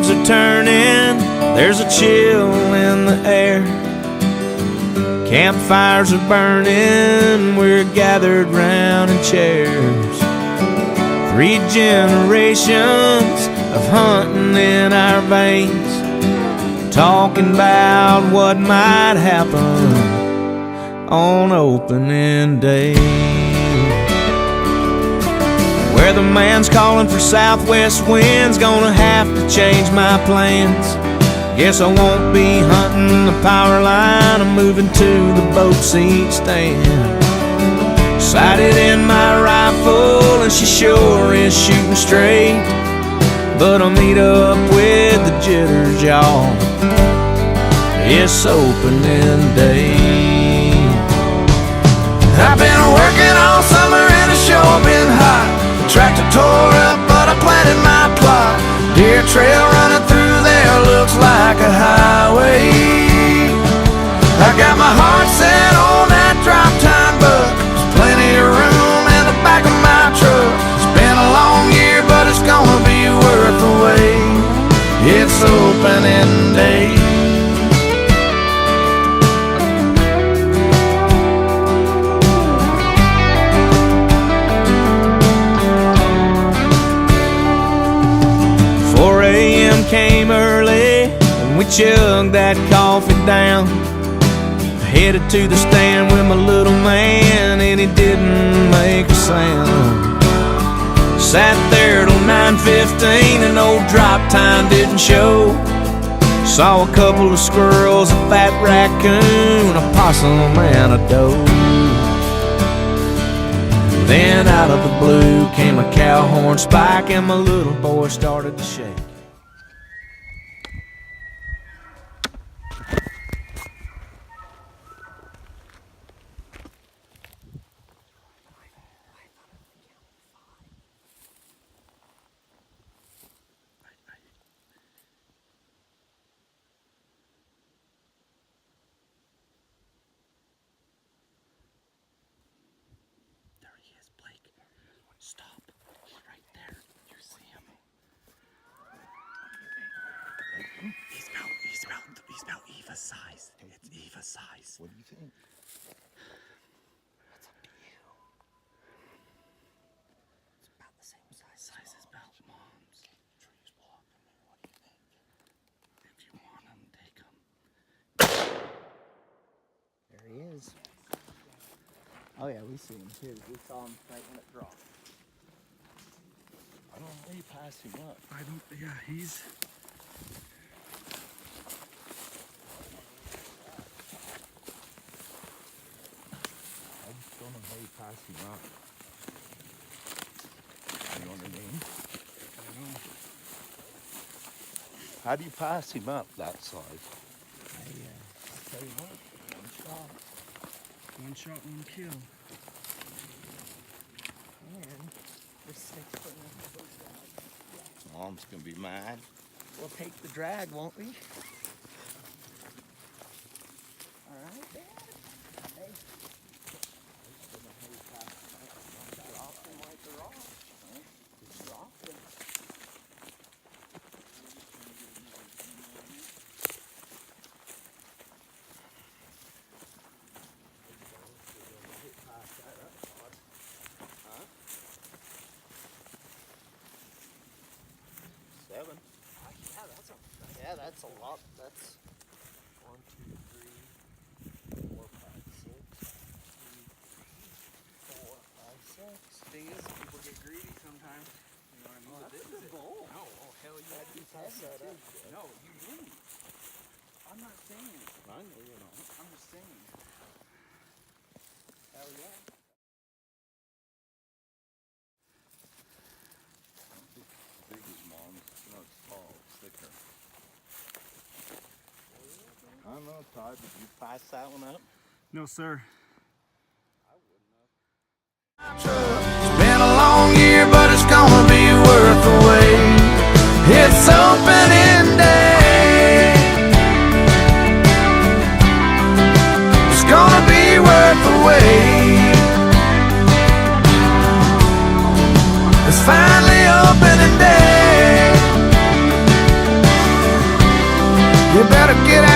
leaves are turning, there's a chill in the air. Campfires are burning, we're gathered round in chairs. 3 generations of hunting in our veins, talking about what might happen on opening day. Weatherman's calling for southwest winds, gonna have to change my plans. Guess I won't be hunting the power line, I'm moving to the boat seat stand. Sighted in my rifle and she sure is shooting straight, but I'll meet up with the jitters, y'all. It's opening day. I've been working all summer and it's sure been hot. The tractor tore up, but I planted my plot. Deer trail running through there looks like a highway. I got my heart set on that drop time buck. There's plenty of room in the back of my truck. It's been a long year, but it's gonna be worth the wait. It's opening day. 4 a.m. came early and we chugged that coffee down. Headed to the stand with my little man and he didn't make a sound. Sat there till 9:15 and old drop time didn't show. Saw a couple of squirrels, a fat raccoon, a possum and a doe. Then out of the blue came a cow horn spike and my little boy started to shake. Stop. He's right there. You see him. He's about Eva's size. It's Eva's size. What do you think? That's up to you. It's about the same size. Size is about Mom's. Trees blocking me. What do you think? If you want him, take him. There he is. Oh yeah, we see him too. We saw him right when it dropped. I don't know how you pass him up. He's... I just don't know how you pass him up. You know what I mean? I know. How do you pass him up that size? I'll tell you what, One shot, one kill. and we're 6 putting up the boat drag. Mom's gonna be mad. We'll take the drag, won't we? All right, Dad. Hey. Drop them like they're off. Just drop them. Seven. Yeah, that's a lot. That's 1, 2, 3, 4, 5, 6. 4, 5, 6. Thing is, people get greedy sometimes. You know what I mean? Oh, that's a good bowl. No, oh hell yeah. You pass that up. No, you wouldn't. I'm not saying. I know you're not. I'm just saying. Hell yeah. Big as Mom's. No, it's tall. It's thicker. I don't know, Todd. Did you pass that one up? No, sir. It's been a long year, but it's gonna be worth the wait. It's opening day. It's gonna be worth the wait. It's finally opening day. work it